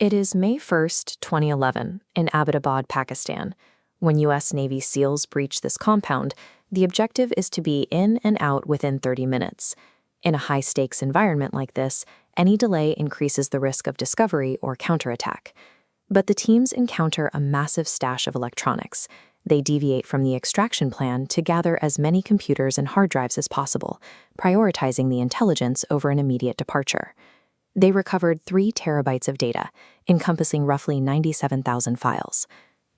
It is May 1, 2011, in Abbottabad, Pakistan. When U.S. Navy SEALs breach this compound, the objective is to be in and out within 30 minutes. In a high-stakes environment like this, any delay increases the risk of discovery or counterattack. But the teams encounter a massive stash of electronics. They deviate from the extraction plan to gather as many computers and hard drives as possible, prioritizing the intelligence over an immediate departure. They recovered 3 terabytes of data, encompassing roughly 97,000 files.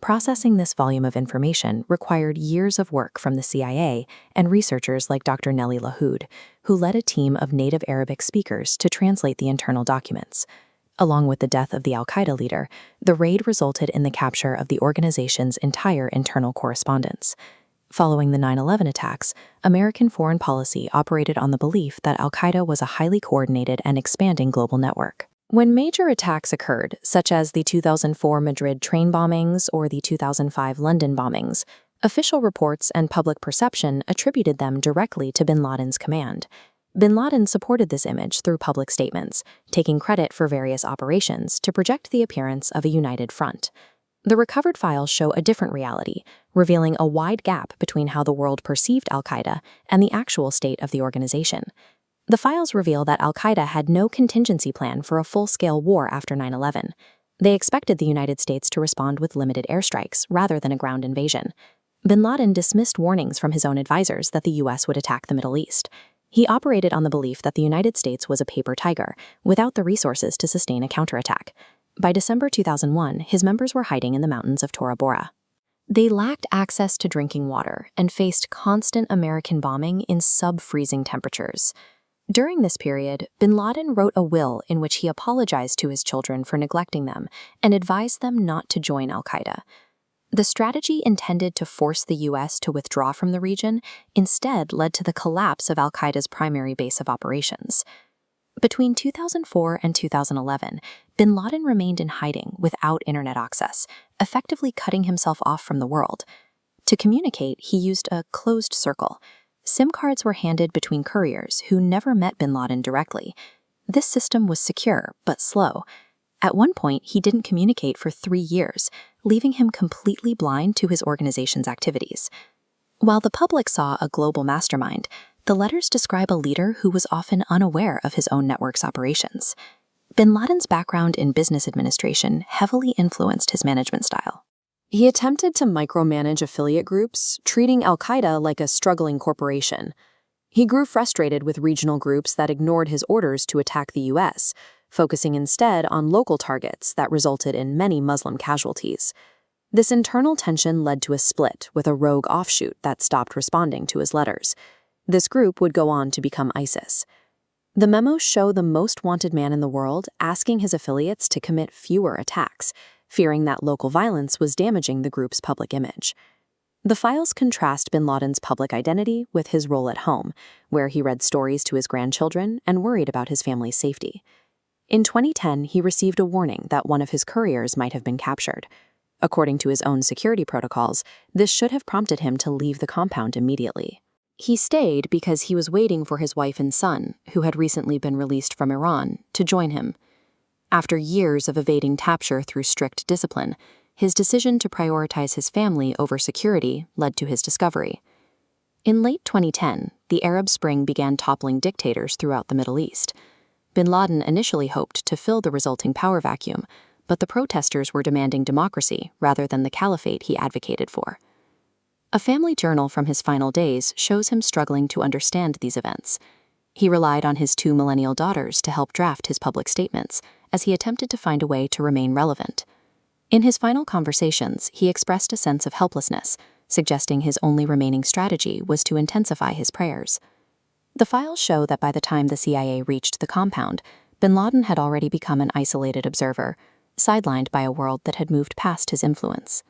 Processing this volume of information required years of work from the CIA and researchers like Dr. Nellie Lahoud, who led a team of native Arabic speakers to translate the internal documents. Along with the death of the al-Qaeda leader, the raid resulted in the capture of the organization's entire internal correspondence. Following the 9/11 attacks, American foreign policy operated on the belief that al-Qaeda was a highly coordinated and expanding global network. When major attacks occurred, such as the 2004 Madrid train bombings or the 2005 London bombings, official reports and public perception attributed them directly to bin Laden's command. Bin Laden supported this image through public statements, taking credit for various operations to project the appearance of a united front. The recovered files show a different reality, revealing a wide gap between how the world perceived al-Qaeda and the actual state of the organization. The files reveal that al-Qaeda had no contingency plan for a full-scale war after 9/11. They expected the United States to respond with limited airstrikes rather than a ground invasion. Bin Laden dismissed warnings from his own advisors that the U.S. would attack the Middle East. He operated on the belief that the United States was a paper tiger, without the resources to sustain a counterattack. By December 2001, his members were hiding in the mountains of Tora Bora. They lacked access to drinking water and faced constant American bombing in sub-freezing temperatures. During this period, bin Laden wrote a will in which he apologized to his children for neglecting them and advised them not to join al-Qaeda. The strategy intended to force the U.S. to withdraw from the region instead led to the collapse of al-Qaeda's primary base of operations. Between 2004 and 2011, bin Laden remained in hiding without internet access, effectively cutting himself off from the world. To communicate, he used a closed circle. SIM cards were handed between couriers who never met bin Laden directly. This system was secure but slow. At one point, he didn't communicate for 3 years, leaving him completely blind to his organization's activities. While the public saw a global mastermind, the letters describe a leader who was often unaware of his own network's operations. Bin Laden's background in business administration heavily influenced his management style. He attempted to micromanage affiliate groups, treating al-Qaeda like a struggling corporation. He grew frustrated with regional groups that ignored his orders to attack the U.S., focusing instead on local targets that resulted in many Muslim casualties. This internal tension led to a split with a rogue offshoot that stopped responding to his letters. This group would go on to become ISIS. The memos show the most wanted man in the world asking his affiliates to commit fewer attacks, fearing that local violence was damaging the group's public image. The files contrast bin Laden's public identity with his role at home, where he read stories to his grandchildren and worried about his family's safety. In 2010, he received a warning that one of his couriers might have been captured. According to his own security protocols, this should have prompted him to leave the compound immediately. He stayed because he was waiting for his wife and son, who had recently been released from Iran, to join him. After years of evading capture through strict discipline, his decision to prioritize his family over security led to his discovery. In late 2010, the Arab Spring began toppling dictators throughout the Middle East. Bin Laden initially hoped to fill the resulting power vacuum, but the protesters were demanding democracy rather than the caliphate he advocated for. A family journal from his final days shows him struggling to understand these events. He relied on his 2 millennial daughters to help draft his public statements, as he attempted to find a way to remain relevant. In his final conversations, he expressed a sense of helplessness, suggesting his only remaining strategy was to intensify his prayers. The files show that by the time the CIA reached the compound, bin Laden had already become an isolated observer, sidelined by a world that had moved past his influence.